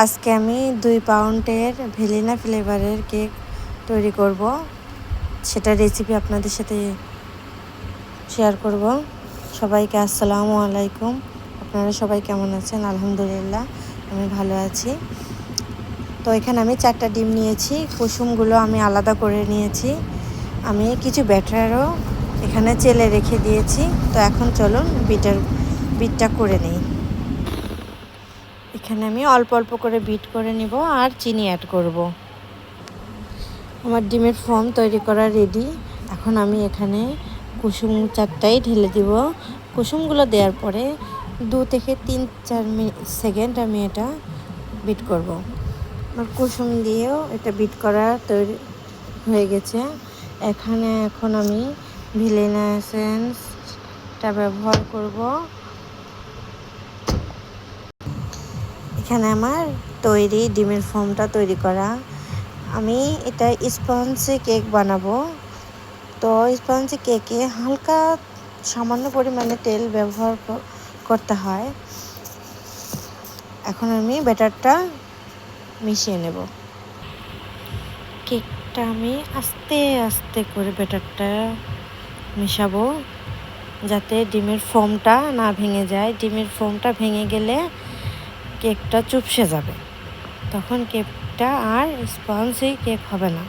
আজকে আমি 2 পাউন্ডের ভ্যানিলা ফ্লেভারের কেক তৈরি করব। সেটা রেসিপি আপনাদের সাথে শেয়ার করব। সবাইকে আসসালামু আলাইকুম। আপনারা সবাই কেমন আছেন? আলহামদুলিল্লাহ আমি ভালো আছি। তো এখানে আমি 4টা ডিম নিয়েছি। কুসুমগুলো আমি আলাদা করে নিয়েছি। আমি কিছু ব্যাটারও এখানে চেলে রেখে দিয়েছি। তো এখন চলুন বিটটা করে নিই। এখানে আমি অল্প অল্প করে বিট করে নিব আর চিনি অ্যাড করব। আমার ডিমের ফর্ম তৈরি করা রেডি। এখন আমি এখানে কুসুম 4টাই ঢেলে দিব। কুসুমগুলো দেওয়ার পরে 2 থেকে 3-4 সেকেন্ড আমি এটা বিট করব। আমার কুসুম দিয়েও এটা বিট করা তৈরি হয়ে গেছে। এখন আমি ভ্যানিলা এসেন্সটা ব্যবহার করব। এখানে আমার তৈরি ডিমের ফর্মটা তৈরি করা। আমি এটা স্পঞ্জি কেক বানাবো। তো স্পঞ্জি কেকে হালকা সামান্য পরিমাণে তেল ব্যবহার করতে হয়। এখন আমি ব্যাটারটা মিশিয়ে নেব। কেকটা আমি আস্তে আস্তে করে ব্যাটারটা মেশাবো, যাতে ডিমের ফোমটা না ভেঙে যায়। ডিমের ফোমটা ভেঙে গেলে কেকটা চুপসে যাবে, তখন কেকটা আর স্পঞ্জি কেক হবে না।